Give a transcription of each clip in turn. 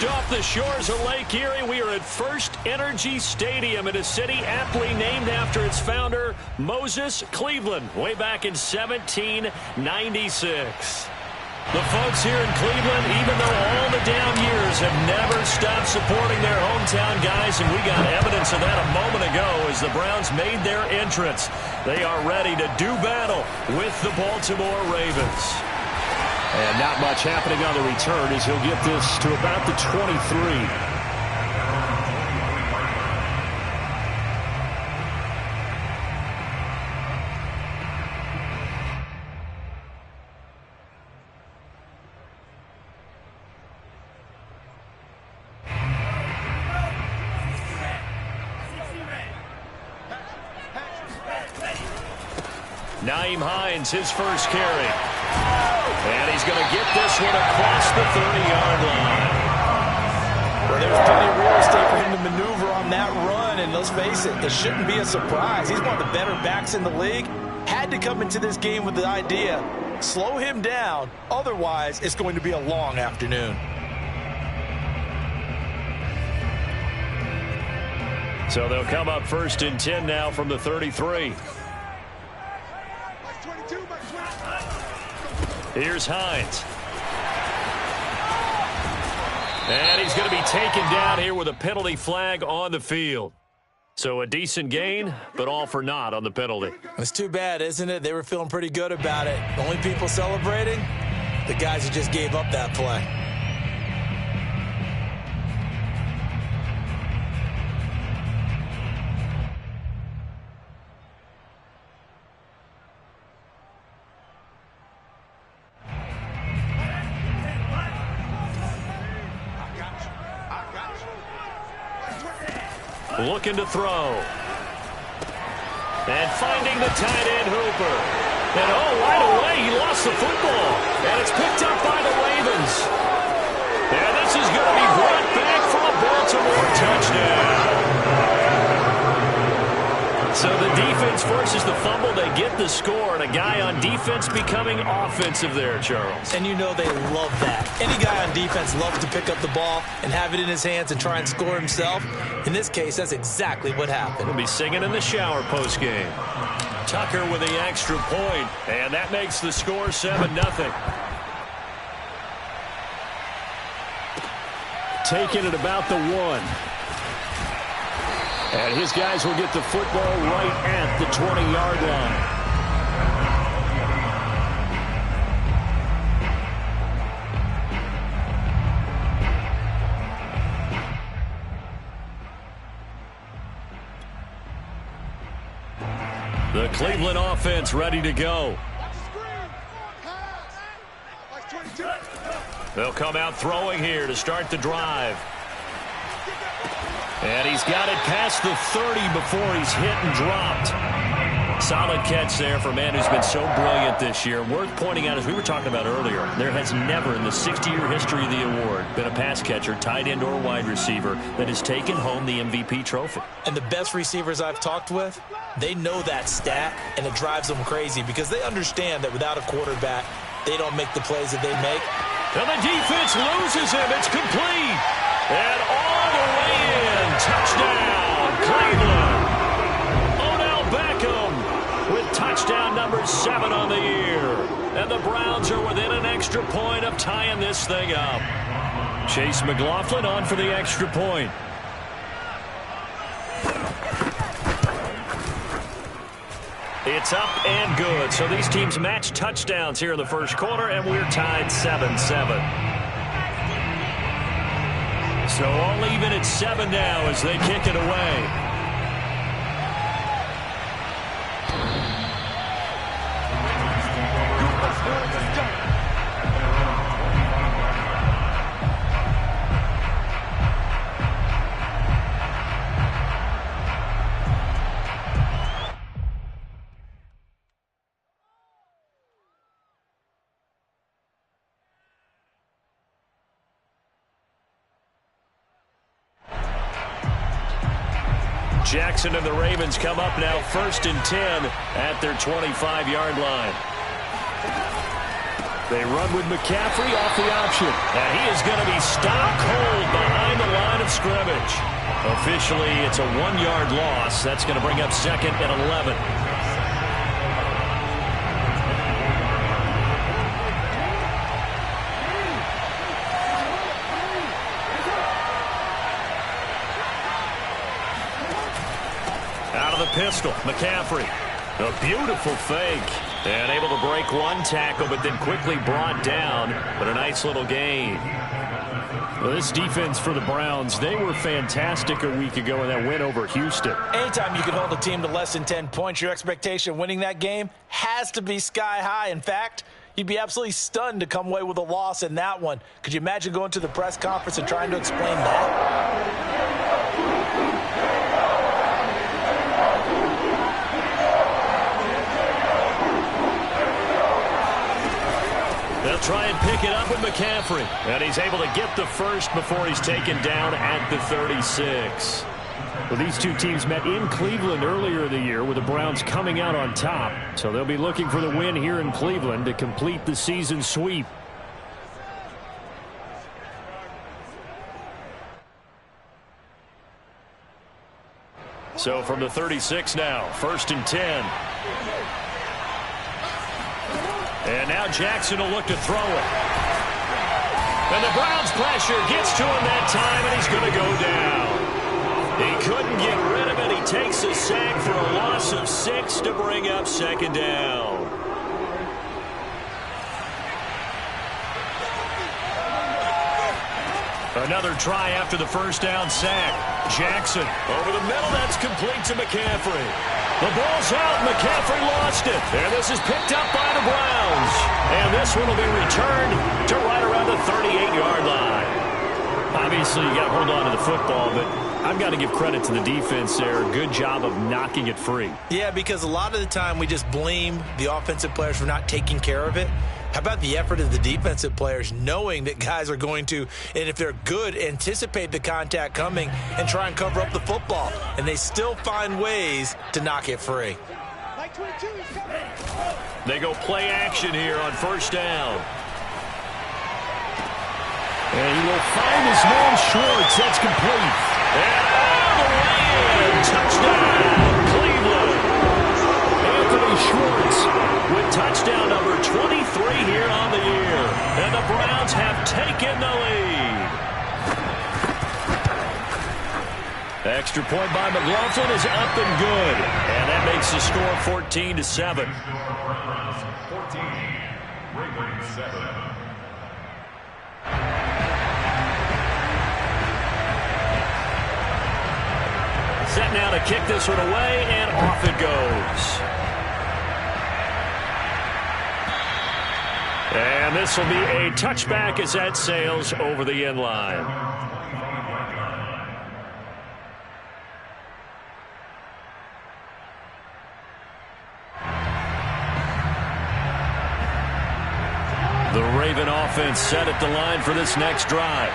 Just off the shores of Lake Erie, we are at First Energy Stadium in a city aptly named after its founder, Moses Cleveland, way back in 1796. The folks here in Cleveland, even though all the down years, have never stopped supporting their hometown guys, and we got evidence of that a moment ago as the Browns made their entrance. They are ready to do battle with the Baltimore Ravens. And not much happening on the return as he'll get this to about the 23. Nyheim Hines, his first carry. And he's going to get this one across the 30-yard line. Well, there's plenty of real estate for him to maneuver on that run, and let's face it, it shouldn't be a surprise. He's one of the better backs in the league. Had to come into this game with the idea, slow him down, otherwise it's going to be a long afternoon. So they'll come up 1st and 10 now from the 33. Here's Hines. And he's going to be taken down here with a penalty flag on the field. So a decent gain, but all for naught on the penalty. It's too bad, isn't it? They were feeling pretty good about it. The only people celebrating, the guys who just gave up that play. Looking to throw. And finding the tight end Hooper. And right away he lost the football. And it's picked up by the Ravens. And this is going to be brought back for a Baltimore touchdown. So the defense forces the fumble. They get the score. And a guy on defense becoming offensive there, Charles. And you know they love that. Any guy on defense loves to pick up the ball and have it in his hands and try and score himself. In this case, that's exactly what happened. We'll be singing in the shower postgame. Tucker with the extra point, and that makes the score 7-0. Taking it about the 1. And his guys will get the football right at the 20-yard line. The Cleveland offense ready to go. They'll come out throwing here to start the drive. And he's got it past the 30 before he's hit and dropped. Solid catch there for a man who's been so brilliant this year. Worth pointing out, as we were talking about earlier, there has never in the 60-year history of the award been a pass catcher, tight end or wide receiver that has taken home the MVP trophy. And the best receivers I've talked with, they know that stat, and it drives them crazy because they understand that without a quarterback, they don't make the plays that they make. And the defense loses him. It's complete. And all the way in. Touchdown, Cleveland. Odell Beckham with touchdown number 7 on the year. And the Browns are within an extra point of tying this thing up. Chase McLaughlin on for the extra point. It's up and good. So these teams match touchdowns here in the first quarter, and we're tied 7-7. So all even at 7 now as they kick it away. Jackson and the Ravens come up now 1st and 10 at their 25-yard line. They run with McCaffrey off the option. And he is going to be stopped cold behind the line of scrimmage. Officially, it's a 1-yard loss. That's going to bring up 2nd and 11. Out of the pistol, McCaffrey. A beautiful fake. And able to break one tackle, but then quickly brought down. But a nice little gain. Well, this defense for the Browns, they were fantastic a week ago in that win over Houston. Anytime you can hold a team to less than 10 points, your expectation of winning that game has to be sky high. In fact, you'd be absolutely stunned to come away with a loss in that one. Could you imagine going to the press conference and trying to explain that? They'll try and pick it up with McCaffrey. And he's able to get the first before he's taken down at the 36. Well, these two teams met in Cleveland earlier in the year with the Browns coming out on top. So they'll be looking for the win here in Cleveland to complete the season sweep. So from the 36 now, 1st and 10. And now Jackson will look to throw it. And the Browns pressure gets to him that time, and he's going to go down. He couldn't get rid of it. He takes a sack for a loss of 6 to bring up 2nd down. Another try after the 1st down sack. Jackson over the middle. That's complete to McCaffrey. The ball's out. McCaffrey lost it. And this is picked up by the Browns. And this one will be returned to right around the 38-yard line. Obviously, you got to hold on to the football, but I've got to give credit to the defense there. Good job of knocking it free. Yeah, because a lot of the time we just blame the offensive players for not taking care of it. How about the effort of the defensive players knowing that guys are going to, and if they're good, anticipate the contact coming and try and cover up the football. And they still find ways to knock it free. They go play action here on 1st down. And he will find his man Schwartz. That's complete. And all the way in. Touchdown, Cleveland. Anthony Schwartz with touchdown number 23 here on the year. And the Browns have taken the lead. Extra point by McLaughlin is up and good. And that makes the score 14-7. 14, Ravens 7. Set now to kick this one away, and off it goes. And this will be a touchback as that sails over the end line. The Raven offense set at the line for this next drive.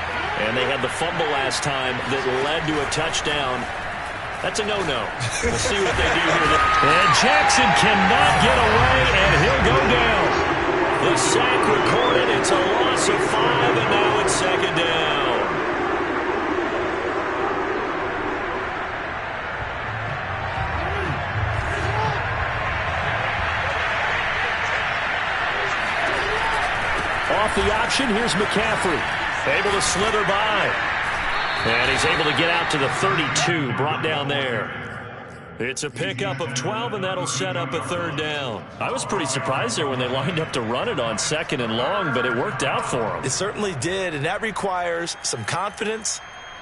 And they had the fumble last time that led to a touchdown. That's a no-no. We'll see what they do here. And Jackson cannot get away, and he'll go down. The sack recorded. It's a loss of 5, and now it's 2nd down. Off the option, here's McCaffrey. Able to slither by. And he's able to get out to the 32, brought down there. It's a pickup of 12, and that'll set up a 3rd down. I was pretty surprised there when they lined up to run it on 2nd and long, but it worked out for them. It certainly did, and that requires some confidence,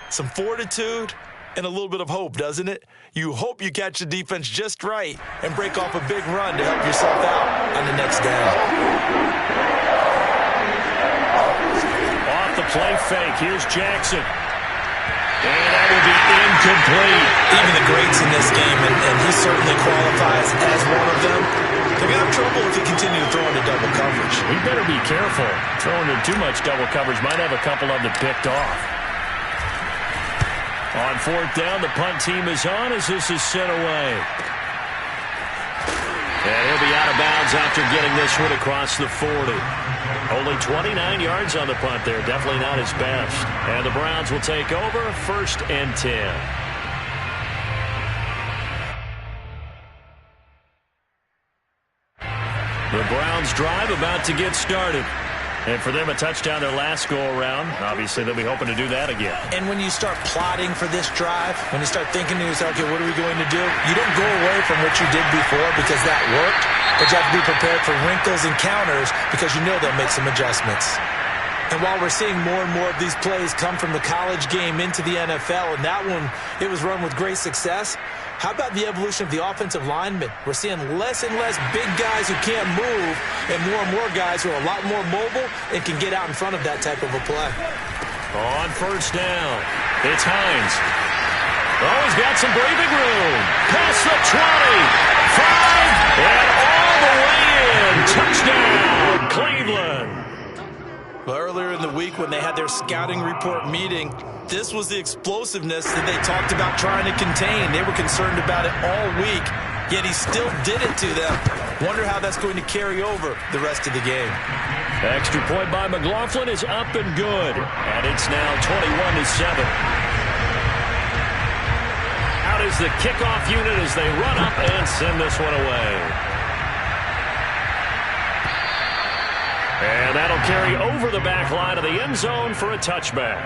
some fortitude, and a little bit of hope, doesn't it? You hope you catch the defense just right and break off a big run to help yourself out on the next down. Off the play fake, here's Jackson. And that will be incomplete. Even the greats in this game, and he certainly qualifies as one of them, they're going to have trouble if they continue to throw into double coverage. He better be careful. Throwing in too much double coverage might have a couple of them picked off. On 4th down, the punt team is on as this is sent away. And he'll be out of bounds after getting this one across the 40. Only 29 yards on the punt there. Definitely not his best. And the Browns will take over 1st and 10. The Browns drive about to get started. And for them, a touchdown their last go-around. Obviously, they'll be hoping to do that again. And when you start plotting for this drive, when you start thinking to yourself, okay, what are we going to do? You don't go away from what you did before because that worked, but you have to be prepared for wrinkles and counters because you know they'll make some adjustments. And while we're seeing more and more of these plays come from the college game into the NFL, and that one, it was run with great success, how about the evolution of the offensive linemen? We're seeing less and less big guys who can't move and more guys who are a lot more mobile and can get out in front of that type of a play. On 1st down, it's Hines. Oh, he's got some breathing room. Past the 20, 5, and all the way in. Touchdown, Cleveland. Well, earlier in the week when they had their scouting report meeting, this was the explosiveness that they talked about trying to contain. They were concerned about it all week, yet he still did it to them. Wonder how that's going to carry over the rest of the game. Extra point by McLaughlin is up and good, and it's now 21-7. Out is the kickoff unit as they run up and send this one away. And that'll carry over the back line of the end zone for a touchback.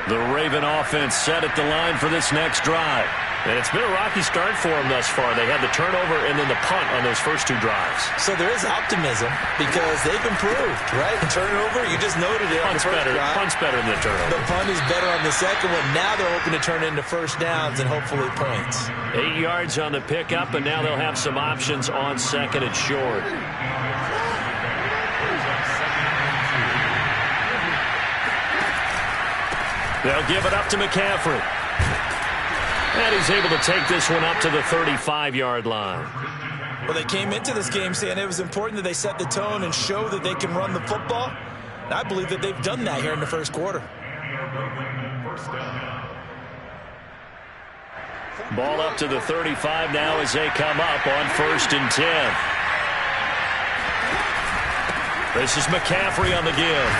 The Raven offense set at the line for this next drive. And it's been a rocky start for them thus far. They had the turnover and then the punt on those first 2 drives. So there is optimism because they've improved, right? The turnover, you just noted it on the first drive. Punt's better than the turnover. The punt is better on the second one. Now they're hoping to turn into first downs and hopefully points. 8 yards on the pickup, and now they'll have some options on 2nd and short. They'll give it up to McCaffrey. And he's able to take this one up to the 35-yard line. Well, they came into this game saying it was important that they set the tone and show that they can run the football. And I believe that they've done that here in the first quarter. Ball up to the 35 now as they come up on 1st and 10. This is McCaffrey on the give.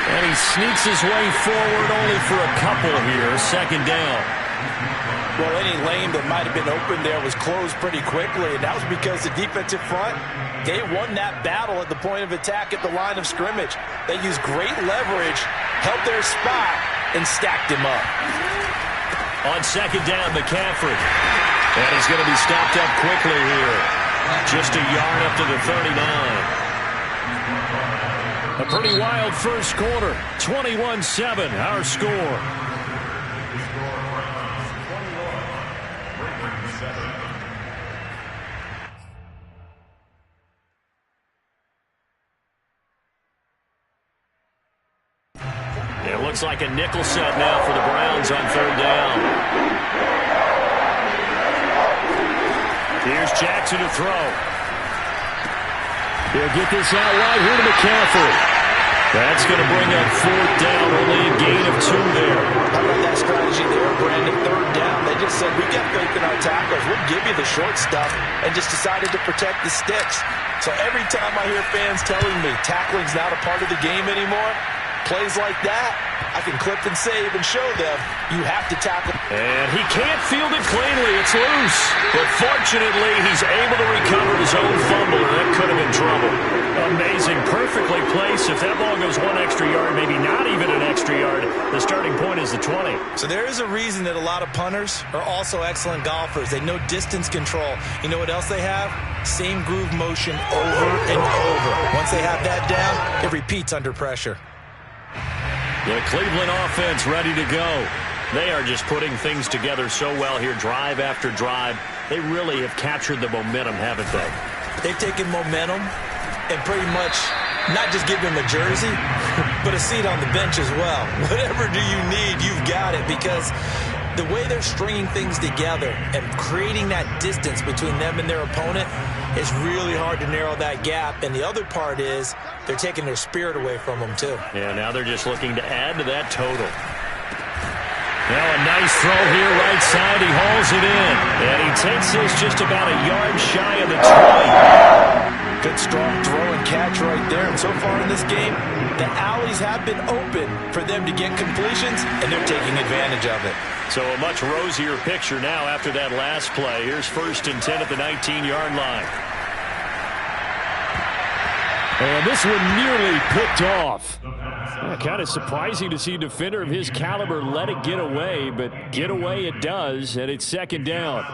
And he sneaks his way forward only for a couple here. 2nd down. Well, any lane that might have been open there was closed pretty quickly, and that was because the defensive front, they won that battle at the point of attack at the line of scrimmage. They used great leverage, held their spot, and stacked him up. On 2nd down, McCaffrey. And he's going to be stopped up quickly here. Just a yard up to the 39. A pretty wild first quarter. 21-7, our score. It looks like a nickel set now for the Browns on 3rd down. Here's Jackson to throw. He'll get this out wide here to McCaffrey. That's going to bring up 4th down, only a gain of 2 there. How about that strategy there, Brandon? 3rd down, they just said, we got faith in our tackles. We'll give you the short stuff, and just decided to protect the sticks. So every time I hear fans telling me tackling's not a part of the game anymore, plays like that, I can clip and save and show them you have to tackle. And he can't field it cleanly. It's loose. But fortunately, he's able to recover his own fumble, and that could have been trouble. Amazing. Perfectly placed. If that ball goes 1 extra yard, maybe not even an extra yard, the starting point is the 20. So there is a reason that a lot of punters are also excellent golfers. They know distance control. You know what else they have? Same groove motion over and over. Once they have that down, it repeats under pressure. The Cleveland offense ready to go. They are just putting things together so well here, drive after drive. They really have captured the momentum, haven't they? They've taken momentum and pretty much Not just give him a jersey, but a seat on the bench as well. Whatever do you need, you've got it, because the way they're stringing things together and creating that distance between them and their opponent is really hard to narrow that gap. And the other part is they're taking their spirit away from them, too. Yeah, now they're just looking to add to that total. Now a nice throw here, right side. He hauls it in. And he takes this just about a yard shy of the 20. Good, strong throw and catch right there. And so far in this game, the alleys have been open for them to get completions, and they're taking advantage of it. So a much rosier picture now after that last play. Here's 1st and 10 at the 19-yard line. And this one nearly picked off. Kind of surprising to see a defender of his caliber let it get away, but get away it does, and it's 2nd down.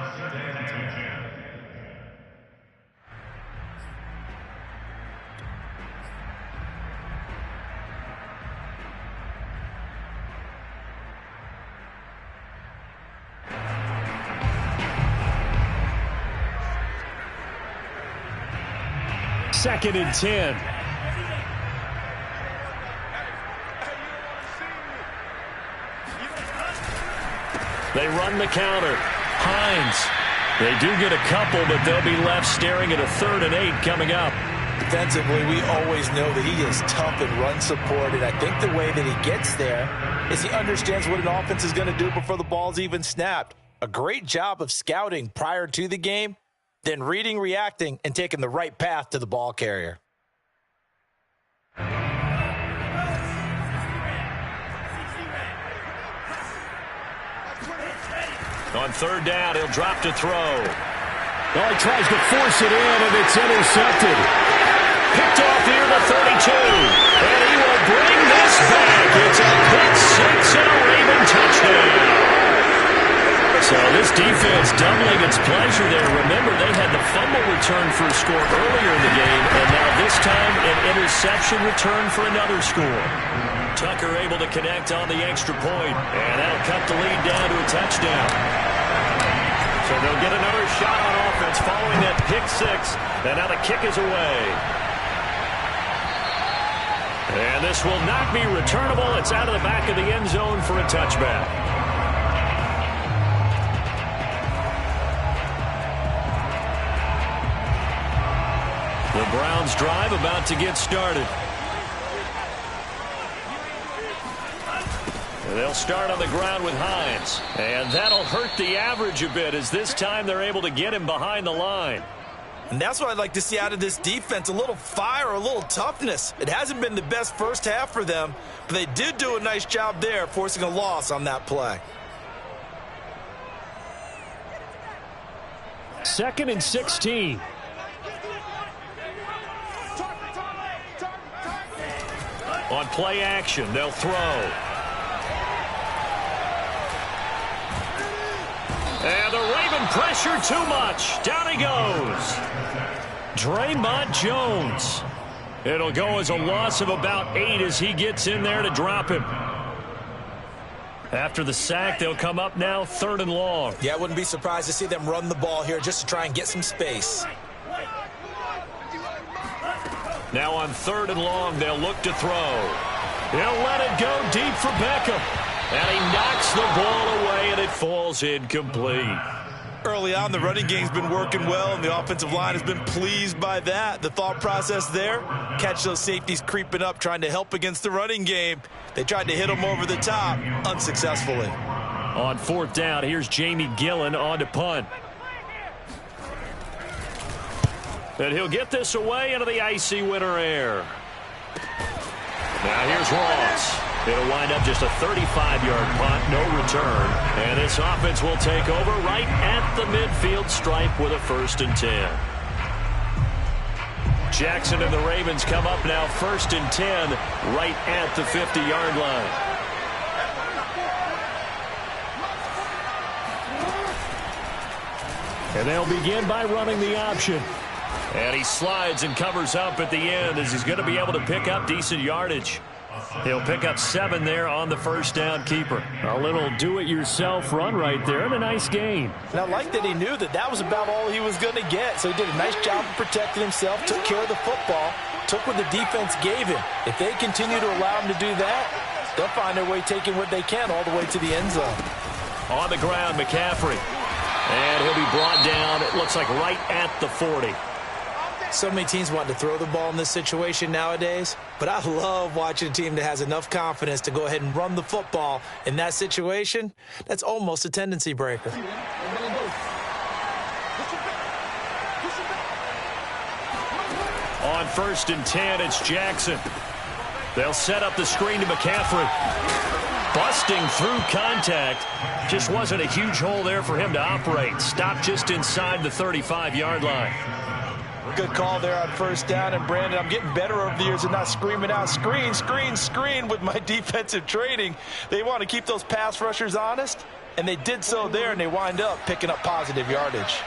Second and 10. They run the counter. Hines. They do get a couple, but they'll be left staring at a 3rd and 8 coming up. Defensively, we always know that he is tough and run support, and I think the way that he gets there is he understands what an offense is going to do before the ball's even snapped. A great job of scouting prior to the game, then reading, reacting, and taking the right path to the ball carrier. On 3rd down, he'll drop to throw. Oh, he tries to force it in, and it's intercepted. Picked off near the 32. And he will bring this back. It's a pick 6 and a Raven touchdown. So this defense doubling its pleasure there. Remember, they had the fumble return for a score earlier in the game, and now this time an interception return for another score. Tucker able to connect on the extra point, and that'll cut the lead down to a touchdown. So they'll get another shot on offense following that pick 6, and now the kick is away. And this will not be returnable. It's out of the back of the end zone for a touchback. The Browns drive about to get started. They'll start on the ground with Hines. And that'll hurt the average a bit, as this time they're able to get him behind the line. And that's what I'd like to see out of this defense, a little fire, a little toughness. It hasn't been the best first half for them, but they did do a nice job there, forcing a loss on that play. 2nd and 16. On play action, they'll throw. And the Raven pressure too much. Down he goes. Draymond Jones. It'll go as a loss of about 8 as he gets in there to drop him. After the sack, they'll come up now 3rd and long. Yeah, I wouldn't be surprised to see them run the ball here just to try and get some space. Now on 3rd and long, they'll look to throw. He'll let it go deep for Beckham. And he knocks the ball away, and it falls incomplete. Early on, the running game's been working well, and the offensive line has been pleased by that. The thought process there, catch those safeties creeping up, trying to help against the running game. They tried to hit them over the top, unsuccessfully. On 4th down, here's Jamie Gillen on to punt. And he'll get this away into the icy winter air. Now here's Ross. It'll wind up just a 35-yard punt, no return. And this offense will take over right at the midfield stripe with a 1st and 10. Jackson and the Ravens come up now 1st and 10 right at the 50-yard line. And they'll begin by running the option. And he slides and covers up at the end as he's going to be able to pick up decent yardage. He'll pick up 7 there on the first down keeper. A little do-it-yourself run right there, and a nice gain. And I like that he knew that that was about all he was going to get. So he did a nice job of protecting himself, took care of the football, took what the defense gave him. If they continue to allow him to do that, they'll find their way taking what they can all the way to the end zone. On the ground, McCaffrey. And he'll be brought down, it looks like right at the 40. So many teams want to throw the ball in this situation nowadays, but I love watching a team that has enough confidence to go ahead and run the football in that situation. That's almost a tendency breaker. On 1st and 10, it's Jackson. They'll set up the screen to McCaffrey. Busting through contact. Just wasn't a huge hole there for him to operate. Stopped just inside the 35-yard line. Good call there on 1st down. And, Brandon, I'm getting better over the years and not screaming out, screen, screen, screen with my defensive training. They want to keep those pass rushers honest, and they did so there, and they wind up picking up positive yardage.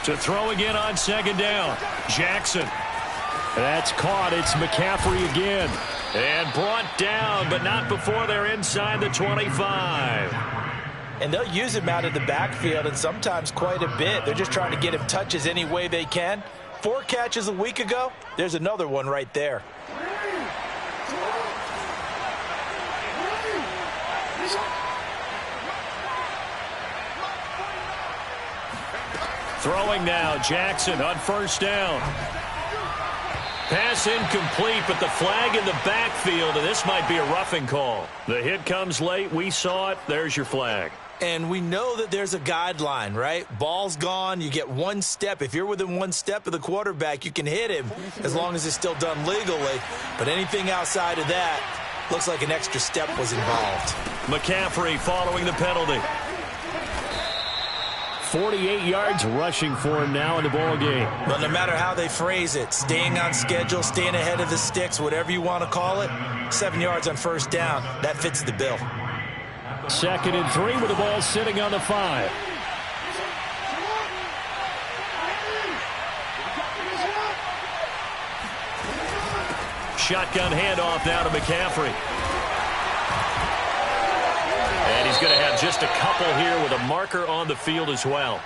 To throw again on 2nd down, Jackson. That's caught. It's McCaffrey again. And brought down, but not before they're inside the 25. And they'll use him out of the backfield, and sometimes quite a bit. They're just trying to get him touches any way they can. 4 catches a week ago. There's another one right there. Throwing now, Jackson on 1st down. Pass incomplete, but the flag in the backfield, and this might be a roughing call. The hit comes late. We saw it. There's your flag. And we know that there's a guideline, right? Ball's gone. You get 1 step. If you're within 1 step of the quarterback, you can hit him as long as it's still done legally. But anything outside of that looks like an extra step was involved. McCaffrey following the penalty. 48 yards rushing for him now in the ball game. But no matter how they phrase it, staying on schedule, staying ahead of the sticks, whatever you want to call it, 7 yards on 1st down, that fits the bill. 2nd and 3 with the ball sitting on the 5. Shotgun handoff now to McCaffrey. And he's going to have just a couple here with a marker on the field as well.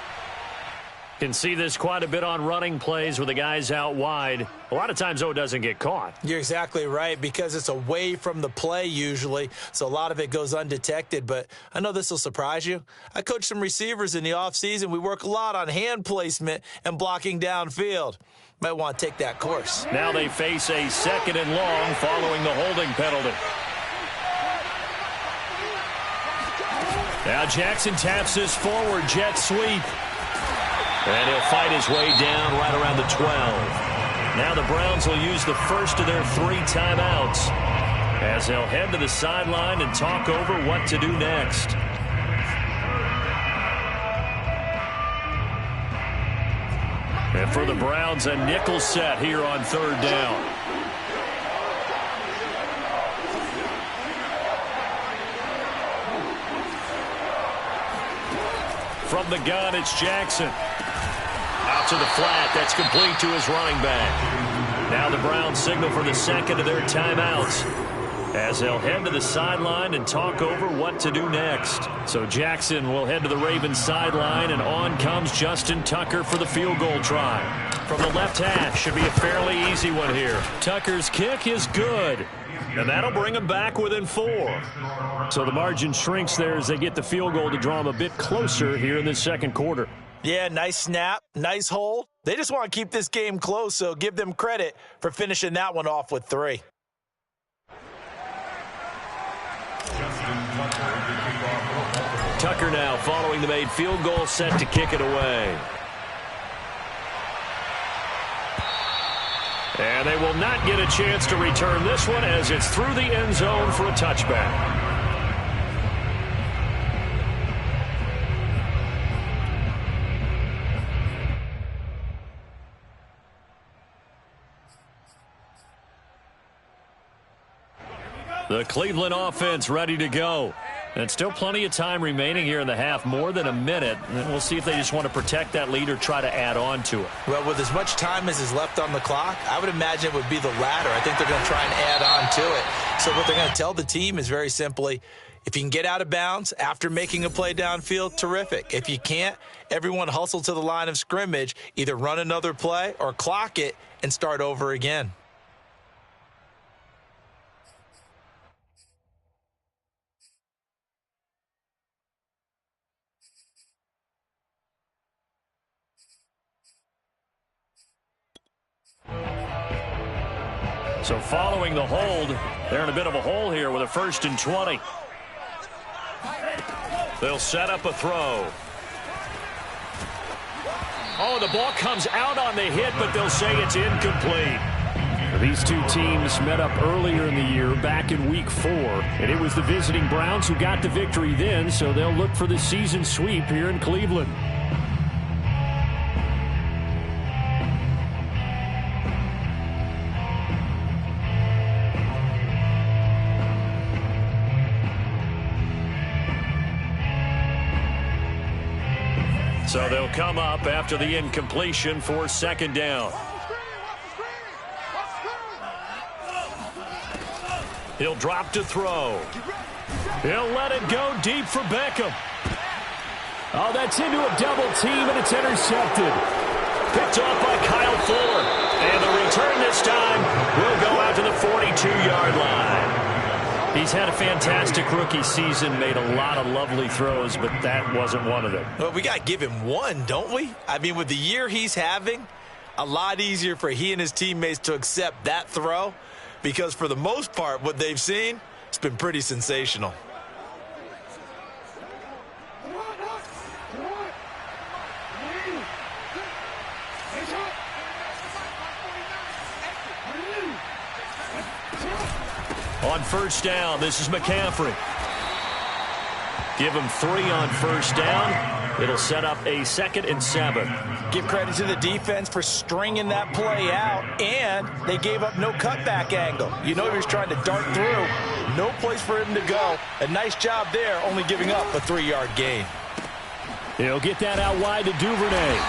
Can see this quite a bit on running plays with the guys out wide. A lot of times, though, it doesn't get caught. You're exactly right, because it's away from the play usually, so a lot of it goes undetected. But I know this will surprise you. I coach some receivers in the offseason. We work a lot on hand placement and blocking downfield. Might want to take that course. Now they face a 2nd and long following the holding penalty. Now Jackson taps his forward jet sweep. And he'll fight his way down right around the 12. Now the Browns will use the first of their 3 timeouts as they'll head to the sideline and talk over what to do next. And for the Browns, a nickel set here on 3rd down. From the gun, it's Jackson. Out to the flat. That's complete to his running back. Now the Browns signal for the 2nd of their timeouts as they'll head to the sideline and talk over what to do next. So Jackson will head to the Ravens sideline, and on comes Justin Tucker for the field goal try. From the left hash, should be a fairly easy one here. Tucker's kick is good, and that'll bring him back within 4. So the margin shrinks there as they get the field goal to draw him a bit closer here in the 2nd quarter. Yeah, nice snap, nice hold. They just want to keep this game close, so give them credit for finishing that one off with 3. Tucker now following the made field goal, set to kick it away. And they will not get a chance to return this one as it's through the end zone for a touchback. The Cleveland offense ready to go. And still plenty of time remaining here in the half, more than a minute. And we'll see if they just want to protect that lead or try to add on to it. Well, with as much time as is left on the clock, I would imagine it would be the latter. I think they're going to try and add on to it. So what they're going to tell the team is very simply, if you can get out of bounds after making a play downfield, terrific. If you can't, everyone hustle to the line of scrimmage, either run another play or clock it and start over again. So following the hold, they're in a bit of a hole here with a 1st and 20. They'll set up a throw. Oh, the ball comes out on the hit, but they'll say it's incomplete. These two teams met up earlier in the year, back in Week 4, and it was the visiting Browns who got the victory then, so they'll look for the season sweep here in Cleveland. So they'll come up after the incompletion for 2nd down. He'll drop to throw. He'll let it go deep for Beckham. Oh, that's into a double team, and it's intercepted. Picked off by Kyle Fuller. And the return this time will go out to the 42-yard line. He's had a fantastic rookie season, made a lot of lovely throws, but that wasn't one of them. Well, we got to give him one, don't we? I mean, with the year he's having, a lot easier for he and his teammates to accept that throw because for the most part, what they've seen, it's been pretty sensational. On 1st down, this is McCaffrey. Give him 3 on 1st down. It'll set up a 2nd and 7. Give credit to the defense for stringing that play out, and they gave up no cutback angle. You know he was trying to dart through. No place for him to go. A nice job there, only giving up a 3-yard gain. He'll get that out wide to Duvernay.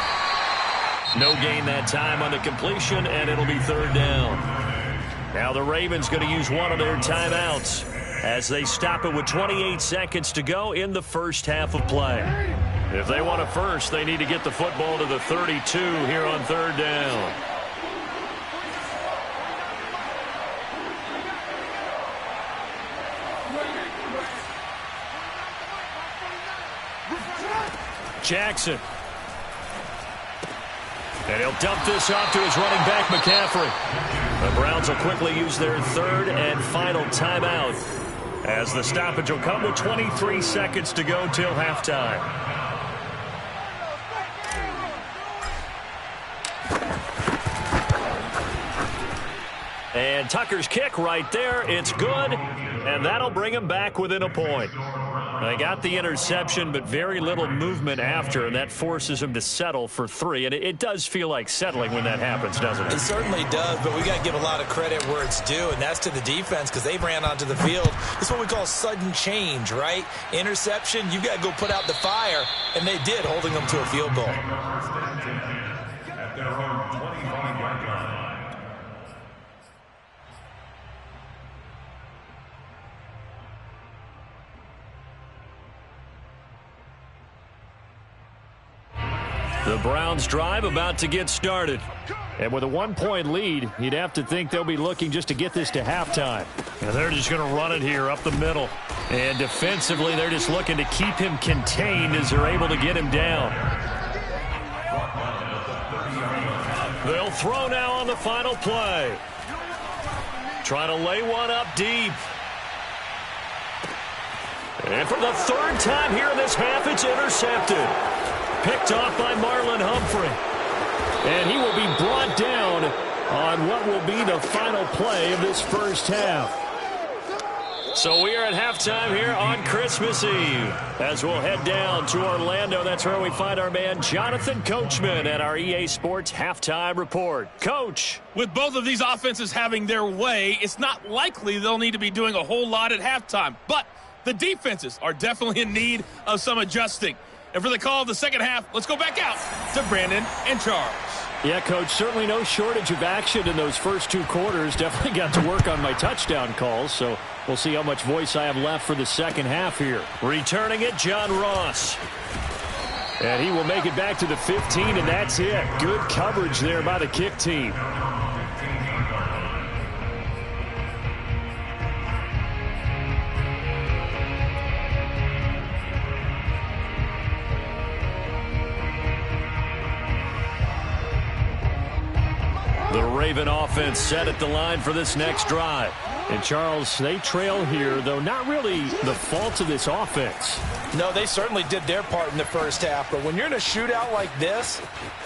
No gain that time on the completion, and it'll be 3rd down. Now the Ravens going to use one of their timeouts as they stop it with 28 seconds to go in the 1st half of play. If they want a first, they need to get the football to the 32 here on 3rd down. Jackson. And he'll dump this off to his running back, McCaffrey. The Browns will quickly use their 3rd and final timeout as the stoppage will come with 23 seconds to go till halftime. And Tucker's kick right there. It's good, and that'll bring him back within a point. They got the interception, but very little movement after, and that forces him to settle for 3. And it does feel like settling when that happens, doesn't it? It certainly does, but we got to give a lot of credit where it's due, and that's to the defense because they ran onto the field. It's what we call sudden change, right? Interception, you've got to go put out the fire, and they did, holding them to a field goal. At their own 25-yard line. The Browns drive about to get started. And with a 1-point lead, you'd have to think they'll be looking just to get this to halftime. And they're just going to run it here up the middle. And defensively, they're just looking to keep him contained as they're able to get him down. They'll throw now on the final play. Trying to lay one up deep. And for the 3rd time here in this half, it's intercepted. Picked off by Marlon Humphrey. And he will be brought down on what will be the final play of this 1st half. So we are at halftime here on Christmas Eve. As we'll head down to Orlando, that's where we find our man Jonathan Coachman at our EA Sports Halftime Report. Coach. With both of these offenses having their way, it's not likely they'll need to be doing a whole lot at halftime. But the defenses are definitely in need of some adjusting. And for the call of the second half, let's go back out to Brandon and Charles. Yeah, Coach, certainly no shortage of action in those first 2 quarters. Definitely got to work on my touchdown calls, so we'll see how much voice I have left for the second half here. Returning it, John Ross. And he will make it back to the 15, and that's it. Good coverage there by the kick team. The Raven offense set at the line for this next drive. And, Charles, they trail here, though not really the fault of this offense. No, they certainly did their part in the first half, but when you're in a shootout like this,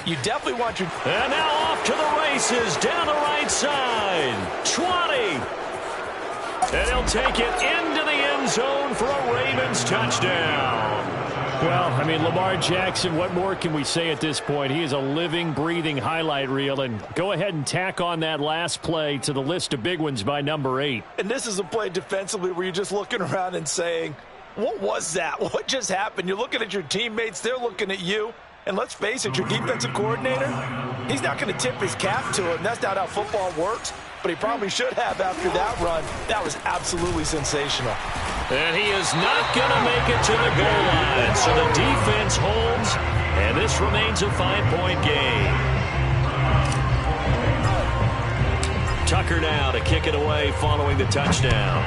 you definitely want your... And now off to the races, down the right side. 20. And he'll take it into the end zone for a Ravens touchdown. Well, I mean, Lamar Jackson, what more can we say at this point? He is a living, breathing highlight reel, and go ahead and tack on that last play to the list of big ones by number 8. And this is a play defensively where you're just looking around and saying, what was that? What just happened? You're looking at your teammates. They're looking at you. And let's face it, your defensive coordinator, he's not going to tip his cap to him. That's not how football works, but he probably should have after that run. That was absolutely sensational. And he is not going to make it to the goal line. So the defense holds, and this remains a 5-point game. Tucker now to kick it away following the touchdown.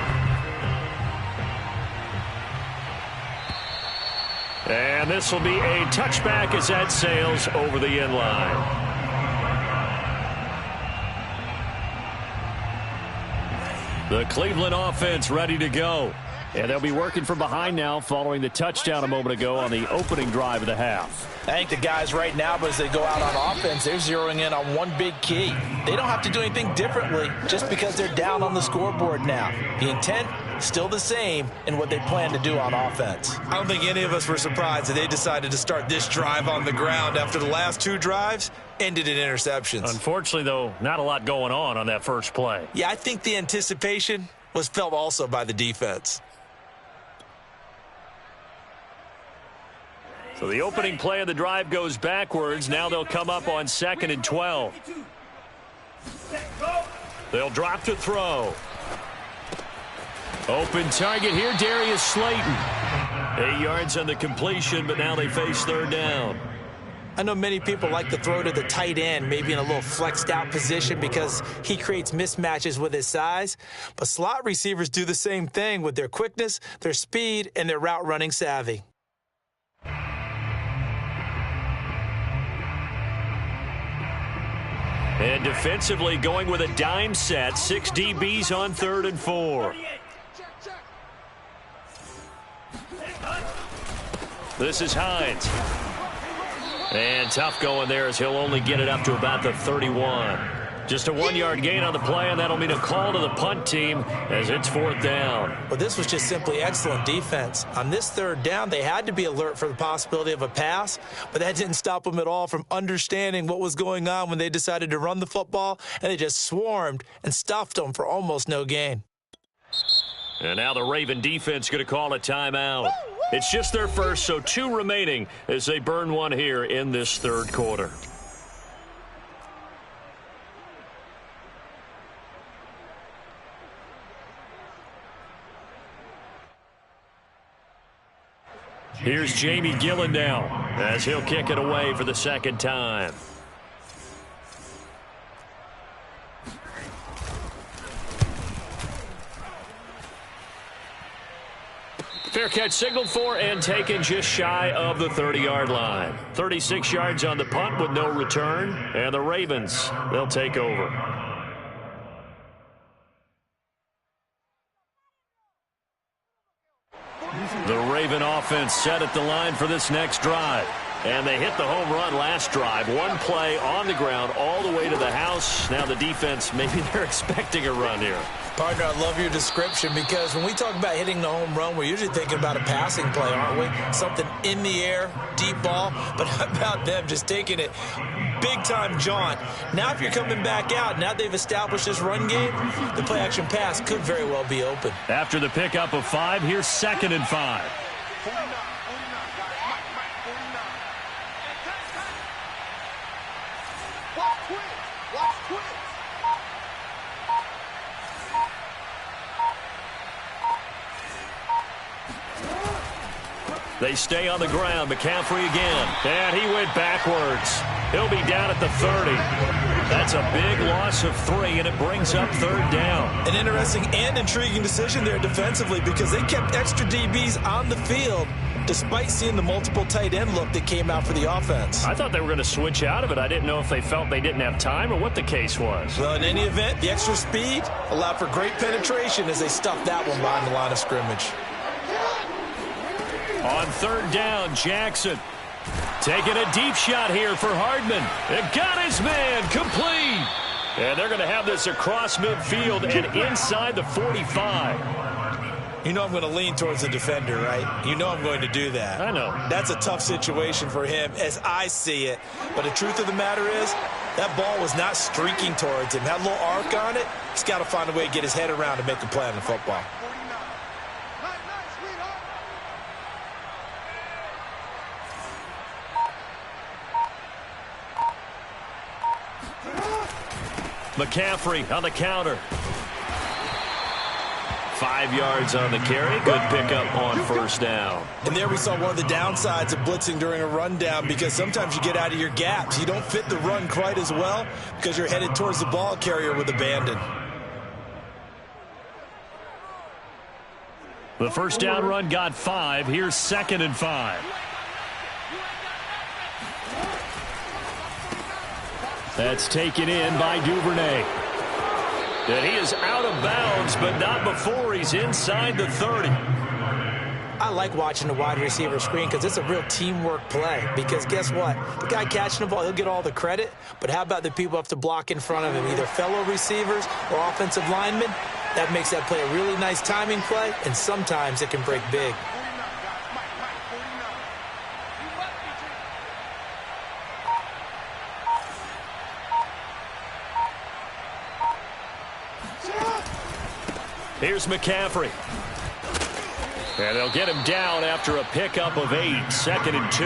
And this will be a touchback as that sails over the end line. The Cleveland offense ready to go. And they'll be working from behind now following the touchdown a moment ago on the opening drive of the half. I think the guys right now, but as they go out on offense, they're zeroing in on one big key. They don't have to do anything differently just because they're down on the scoreboard now. The intent, still the same in what they plan to do on offense. I don't think any of us were surprised that they decided to start this drive on the ground after the last 2 drives ended in interceptions. Unfortunately, though, not a lot going on that first play. Yeah, I think the anticipation was felt also by the defense. So the opening play of the drive goes backwards. Now they'll come up on 2nd and 12. They'll drop to throw. Open target here, Darius Slayton. 8 yards on the completion, but now they face 3rd down. I know many people like to throw to the tight end, maybe in a little flexed out position because he creates mismatches with his size. But slot receivers do the same thing with their quickness, their speed, and their route running savvy. And defensively going with a dime set. 6 DBs on 3rd and 4. This is Hines. And tough going there as he'll only get it up to about the 31. Just a 1-yard gain on the play, and that'll mean a call to the punt team as it's 4th down. Well, this was just simply excellent defense. On this 3rd down, they had to be alert for the possibility of a pass, but that didn't stop them at all from understanding what was going on when they decided to run the football, and they just swarmed and stuffed them for almost no gain. And now the Raven defense going to call a timeout. It's just their first, so 2 remaining as they burn one here in this 3rd quarter. Here's Jamie Gillen now as he'll kick it away for the 2nd time. Fair catch signaled for and taken just shy of the 30-yard line. 36 yards on the punt with no return, and the Ravens, they'll take over. The Raven offense set at the line for this next drive. And they hit the home run last drive. One play on the ground all the way to the house. Now the defense, maybe they're expecting a run here. Partner, I love your description because when we talk about hitting the home run, we're usually thinking about a passing play, aren't we? Something in the air, deep ball. But how about them just taking it big-time jaunt? Now if you're coming back out, now they've established this run game, the play-action pass could very well be open. After the pickup of 5, here's 2nd and 5. They stay on the ground. McCaffrey again. And he went backwards. He'll be down at the 30. That's a big loss of 3, and it brings up 3rd down. An interesting and intriguing decision there defensively because they kept extra DBs on the field despite seeing the multiple tight end look that came out for the offense. I thought they were going to switch out of it. I didn't know if they felt they didn't have time or what the case was. Well, in any event, the extra speed allowed for great penetration as they stuffed that one behind the line of scrimmage. On 3rd down, Jackson taking a deep shot here for Hardman. They've got his man complete. And they're going to have this across midfield and inside the 45. You know I'm going to lean towards the defender, right? You know I'm going to do that. I know. That's a tough situation for him as I see it. But the truth of the matter is that ball was not streaking towards him. Had a little arc on it. He's got to find a way to get his head around and make a play on the football. McCaffrey on the counter. 5 yards on the carry. Good pickup on 1st down. And there we saw one of the downsides of blitzing during a rundown because sometimes you get out of your gaps. You don't fit the run quite as well because you're headed towards the ball carrier with abandon. The 1st down run got 5. Here's 2nd and 5. That's taken in by Duvernay. And he is out of bounds, but not before he's inside the 30. I like watching the wide receiver screen because it's a real teamwork play. Because guess what? The guy catching the ball, he'll get all the credit. But how about the people who have to block in front of him, either fellow receivers or offensive linemen? That makes that play a really nice timing play, and sometimes it can break big. Here's McCaffrey. And they'll get him down after a pickup of 8. 2nd and 2.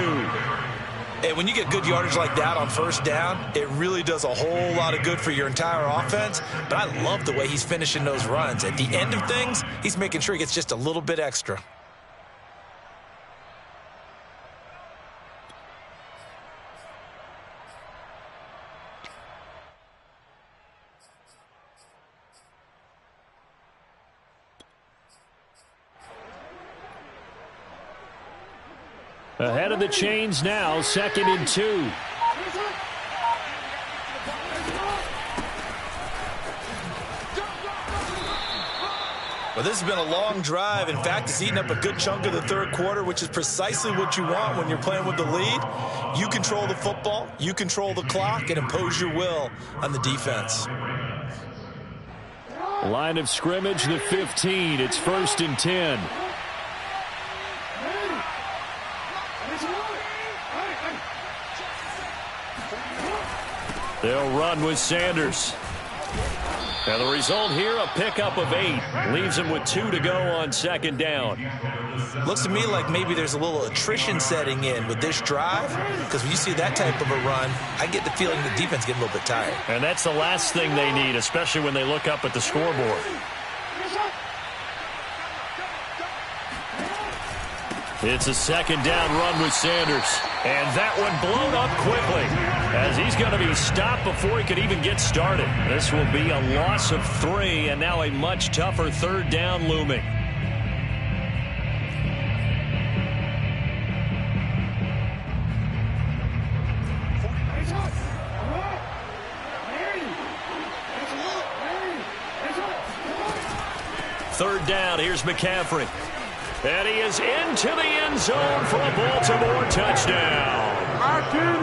And when you get good yardage like that on 1st down, it really does a whole lot of good for your entire offense. But I love the way he's finishing those runs. At the end of things, he's making sure he gets just a little bit extra. Ahead of the chains now, 2nd and 2. Well, this has been a long drive. In fact, it's eaten up a good chunk of the 3rd quarter, which is precisely what you want when you're playing with the lead. You control the football, you control the clock, and impose your will on the defense. Line of scrimmage, the 15. It's 1st and 10. They'll run with Sanders. And the result here, a pickup of 8. Leaves him with 2 to go on 2nd down. Looks to me like maybe there's a little attrition setting in with this drive, because when you see that type of a run, I get the feeling the defense getting a little bit tired. And that's the last thing they need, especially when they look up at the scoreboard. It's a 2nd down run with Sanders. And that one blown up quickly as he's going to be stopped before he could even get started. This will be a loss of 3 and now a much tougher 3rd down looming. Third down, here's McCaffrey. And he is into the end zone for a Baltimore touchdown.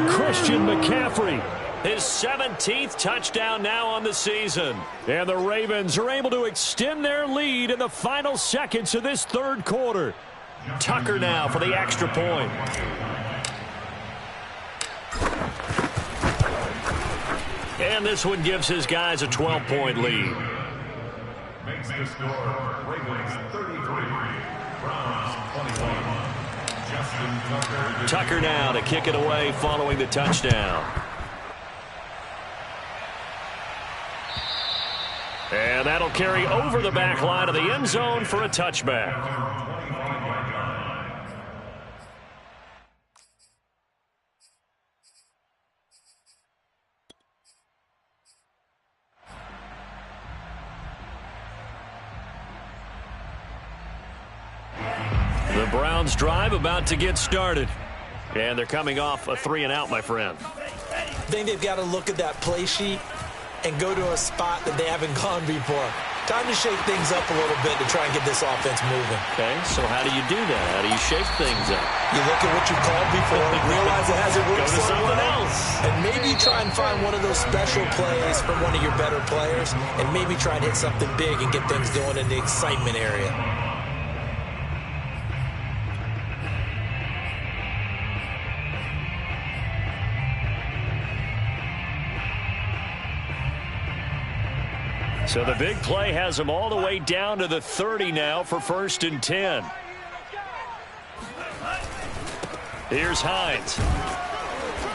Christian McCaffrey. His 17th touchdown now on the season. And the Ravens are able to extend their lead in the final seconds of this third quarter. Tucker now for the extra point. And this one gives his guys a 12-point lead. Makes the score Ravens 33, Browns 21. Justin Tucker now to kick it away following the touchdown. And that'll carry over the back line of the end zone for a touchback. The Browns drive about to get started. And they're coming off a 3-and-out, my friend. I think they've got to look at that play sheet and go to a spot that they haven't gone before. Time to shake things up a little bit to try and get this offense moving. Okay, so how do you do that? How do you shake things up? You look at what you called before, realize it hasn't worked Go to so something well, else. and maybe try and find one of those special plays from one of your better players, and maybe try and hit something big and get things going in the excitement area. So the big play has them all the way down to the 30 now for 1st and 10. Here's Hines.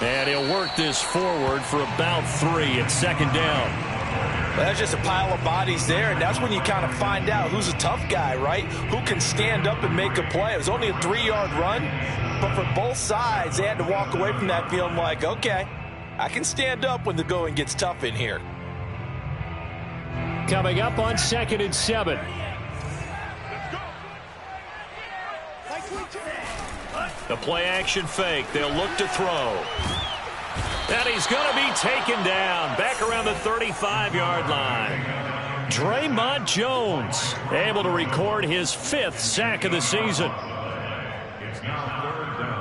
And he'll work this forward for about 3 at 2nd down. Well, that's just a pile of bodies there, and that's when you kind of find out who's a tough guy, right? Who can stand up and make a play. It was only a 3-yard run, but for both sides, they had to walk away from that feeling like, okay, I can stand up when the going gets tough in here. Coming up on 2nd and 7. The play-action fake. They'll look to throw. And he's going to be taken down back around the 35-yard line. Draymond Jones able to record his 5th sack of the season. It's now 3rd down.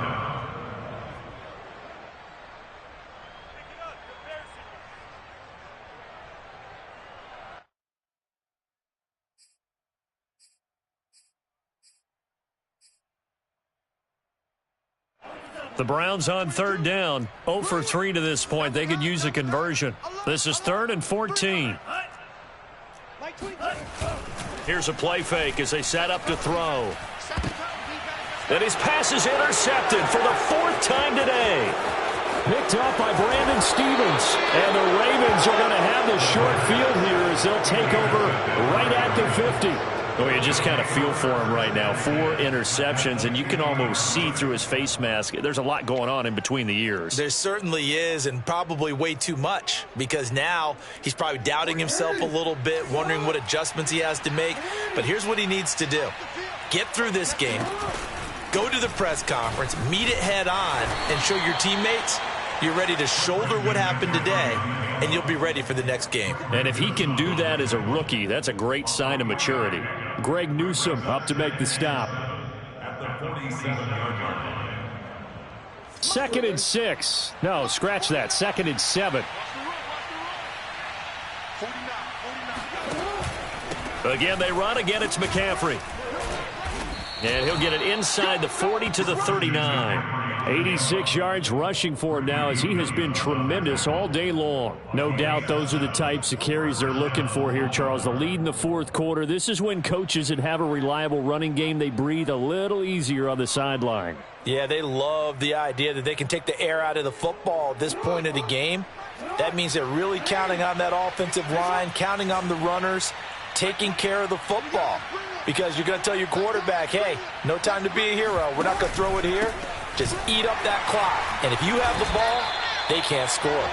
The Browns on 3rd down. 0 for 3 to this point. They could use a conversion. This is 3rd and 14. Here's a play fake as they set up to throw. And his pass is intercepted for the 4th time today. Picked off by Brandon Stevens. And the Ravens are going to have the short field here as they'll take over right at the 50. Oh, you just kind of feel for him right now. 4 interceptions, and you can almost see through his face mask. There's a lot going on in between the ears. There certainly is, and probably way too much, because now he's probably doubting himself a little bit, wondering what adjustments he has to make. But here's what he needs to do. Get through this game, go to the press conference, meet it head on, and show your teammates you're ready to shoulder what happened today, and you'll be ready for the next game. And if he can do that as a rookie, that's a great sign of maturity. Greg Newsome up to make the stop. At the 47-yard line. 2nd and 6. No, scratch that. 2nd and 7. Again, they run. Again, it's McCaffrey. And he'll get it inside the 40 to the 39. 86 yards rushing for him now as he has been tremendous all day long. No doubt those are the types of carries they're looking for here, Charles. The lead in the 4th quarter. This is when coaches that have a reliable running game, they breathe a little easier on the sideline. Yeah, they love the idea that they can take the air out of the football at this point of the game. That means they're really counting on that offensive line, counting on the runners, taking care of the football. Because you're going to tell your quarterback, hey, no time to be a hero. We're not going to throw it here. Just eat up that clock. And if you have the ball, they can't score.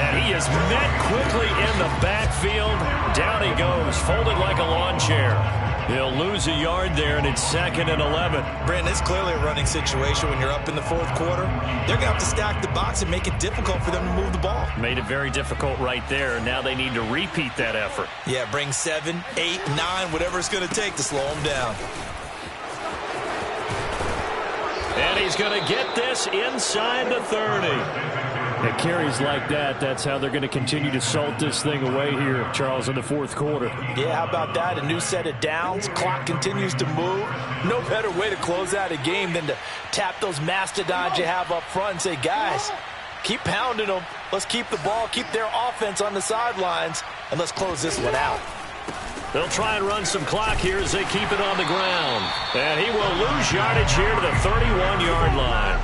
And he is met quickly in the backfield. Down he goes, folded like a lawn chair. He'll lose a yard there, and it's 2nd and 11. Brandon, it's clearly a running situation when you're up in the 4th quarter. They're going to have to stack the box and make it difficult for them to move the ball. Made it very difficult right there. Now they need to repeat that effort. Yeah, bring 7, 8, 9, whatever it's going to take to slow them down. And he's going to get this inside the 30. At carries like that, that's how they're going to continue to salt this thing away here, Charles, in the fourth quarter. Yeah, how about that? A new set of downs. Clock continues to move. No better way to close out a game than to tap those mastodons you have up front and say, guys, keep pounding them. Let's keep the ball, keep their offense on the sidelines, and let's close this one out. They'll try and run some clock here as they keep it on the ground. And he will lose yardage here to the 31-yard line.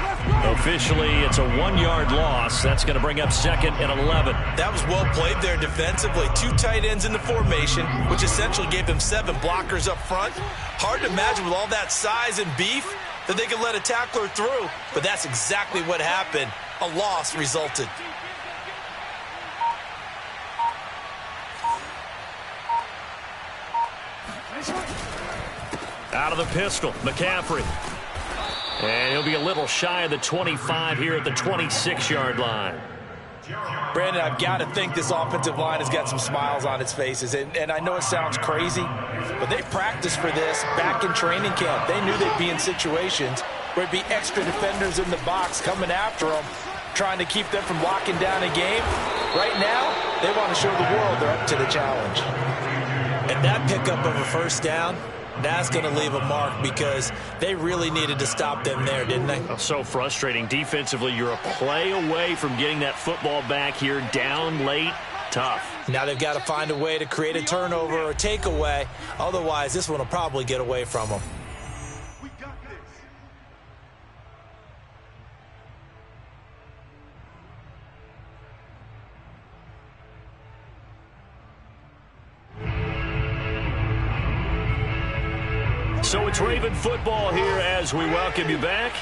Officially, it's a 1-yard loss. That's going to bring up 2nd and 11. That was well played there defensively. 2 tight ends in the formation, which essentially gave them 7 blockers up front. Hard to imagine with all that size and beef that they could let a tackler through. But that's exactly what happened. A loss resulted. Out of the pistol, McCaffrey. And he'll be a little shy of the 25 here at the 26-yard line. Brandon, I've got to think this offensive line has got some smiles on its faces. And I know it sounds crazy, but they practiced for this back in training camp. They knew they'd be in situations where it'd be extra defenders in the box coming after them, trying to keep them from locking down a game. Right now, they want to show the world they're up to the challenge. And that pickup of a first down, that's going to leave a mark because they really needed to stop them there, didn't they? So frustrating. Defensively, you're a play away from getting that football back here down late. Tough. Now they've got to find a way to create a turnover or a takeaway. Otherwise, this one will probably get away from them. So it's Raven football here as we welcome you back.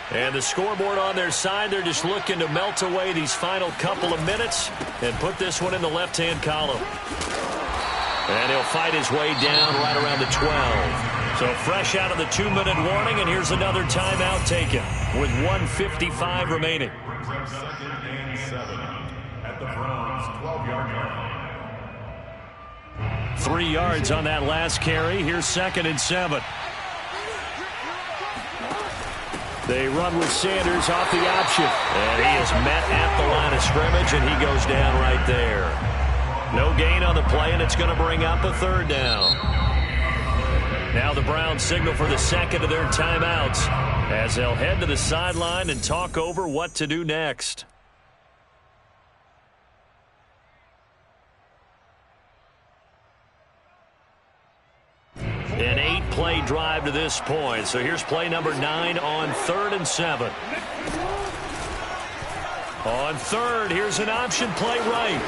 And the scoreboard on their side, they're just looking to melt away these final couple of minutes and put this one in the left-hand column. And he'll fight his way down right around the 12. So fresh out of the 2-minute warning, and here's another timeout taken with 1:55 remaining. Brings up 2nd and 7 at the Browns' 12-yard line. 3 yards on that last carry. Here's 2nd and 7. They run with Sanders off the option. And he is met at the line of scrimmage, and he goes down right there. No gain on the play, and it's going to bring up a 3rd down. Now the Browns signal for the second of their timeouts as they'll head to the sideline and talk over what to do next. An 8-play drive to this point. So here's play number 9 on 3rd and 7. On 3rd, here's an option play right.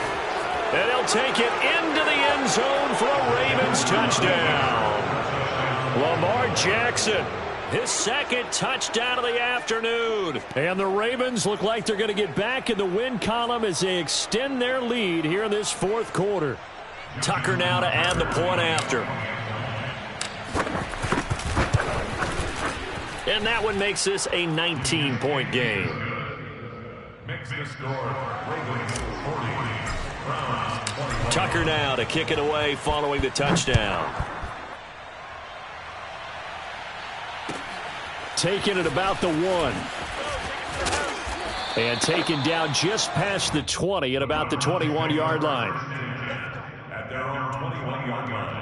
And they'll take it into the end zone for a Ravens touchdown. Lamar Jackson, his 2nd touchdown of the afternoon. And the Ravens look like they're going to get back in the win column as they extend their lead here in this 4th quarter. Tucker now to add the point after. And that one makes this a 19-point game. Makes the score Ravens 40, Browns 21. Tucker now to kick it away following the touchdown. Taken at about the 1. And taken down just past the 20 at about the 21-yard line. At their own 21-yard line.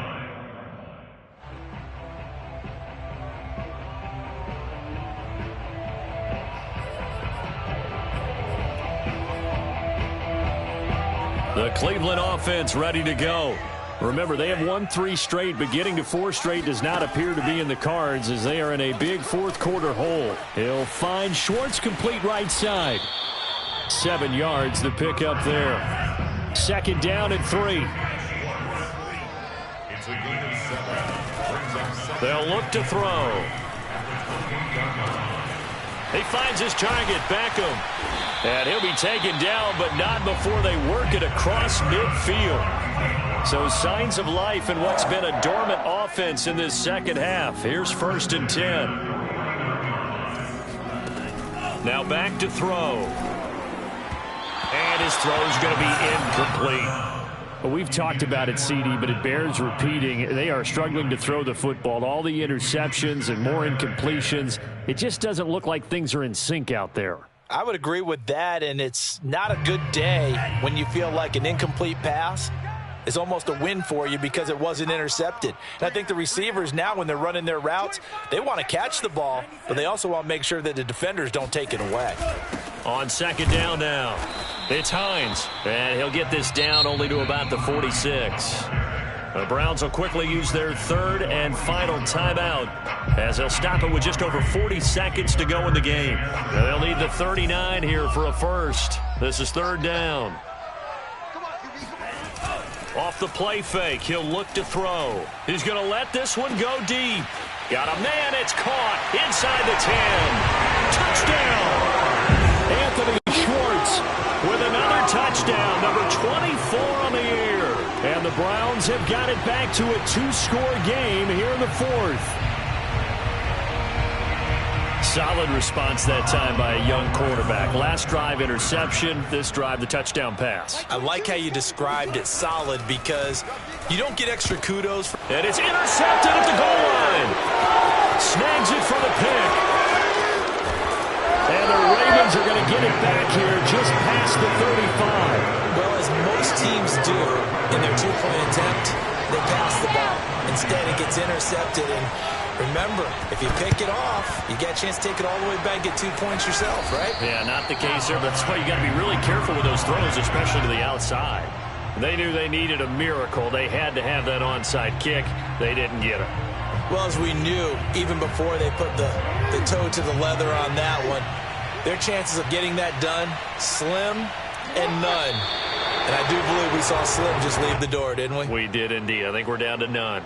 The Cleveland offense ready to go. Remember, they have won 3 straight, but getting to 4 straight does not appear to be in the cards as they are in a big 4th quarter hole. He'll find Schwartz complete right side. 7 yards the pick up there. 2nd down and 3. It's a gain of 7. Brings up 2nd. They'll look to throw. He finds his target, Beckham. And he'll be taken down, but not before they work it across midfield. So signs of life in what's been a dormant offense in this 2nd half. Here's 1st and 10. Now back to throw. And his throw's going to be incomplete. Well, we've talked about it, CD, but it bears repeating. They are struggling to throw the football. All the interceptions and more incompletions. It just doesn't look like things are in sync out there. I would agree with that, and it's not a good day when you feel like an incomplete pass is almost a win for you because it wasn't intercepted. And I think the receivers now, when they're running their routes, they want to catch the ball, but they also want to make sure that the defenders don't take it away. On second down now, it's Hines, and he'll get this down only to about the 46. The Browns will quickly use their third and final timeout as they'll stop it with just over 40 seconds to go in the game. Now they'll need the 39 here for a first. This is third down. Off the play fake, he'll look to throw. He's going to let this one go deep. Got a man, it's caught inside the 10. Touchdown! Anthony Schwartz with another touchdown, number 24 on the year. And the Browns have got it back to a two-score game here in the fourth. Solid response that time by a young quarterback. Last drive interception, this drive the touchdown pass. I like how you described it solid because you don't get extra kudos. And it's intercepted at the goal line. Snags it for the pick. And the Ravens are going to get it back here just past the 35. Well, as most teams do in their two-point attempt, they pass the ball. Instead, it gets intercepted. And remember, if you pick it off, you get a chance to take it all the way back, get 2 points yourself, right? Yeah, not the case there, but that's why you got to be really careful with those throws, especially to the outside. They knew they needed a miracle. They had to have that onside kick. They didn't get it. Well, as we knew, even before they put the toe to the leather on that one, their chances of getting that done, slim and none. And I do believe we saw Slim just leave the door, didn't we? We did indeed. I think we're down to none.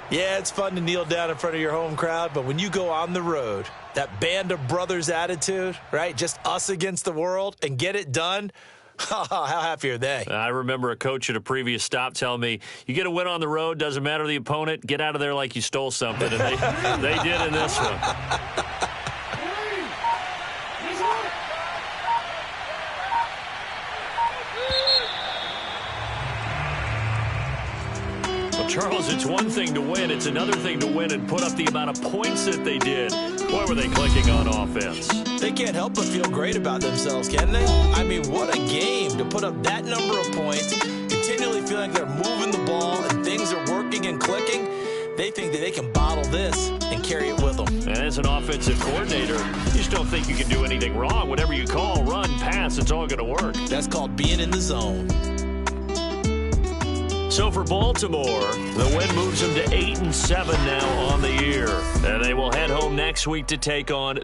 Yeah, it's fun to kneel down in front of your home crowd, but when you go on the road, that band of brothers attitude, right, just us against the world, and get it done, how happy are they? I remember a coach at a previous stop telling me, you get a win on the road, doesn't matter the opponent, get out of there like you stole something. And they did in this one. Well, Charles, it's one thing to win. It's another thing to win and put up the amount of points that they did. Boy, were they clicking on offense. They can't help but feel great about themselves, can they? I mean, what a game to put up that number of points, continually feeling like they're moving the ball and things are working and clicking. They think that they can bottle this and carry it with them. And as an offensive coordinator, you just don't think you can do anything wrong. Whatever you call, run, pass, it's all going to work. That's called being in the zone. So for Baltimore, the win moves them to 8-7 now on the year. And they will head home next week to take on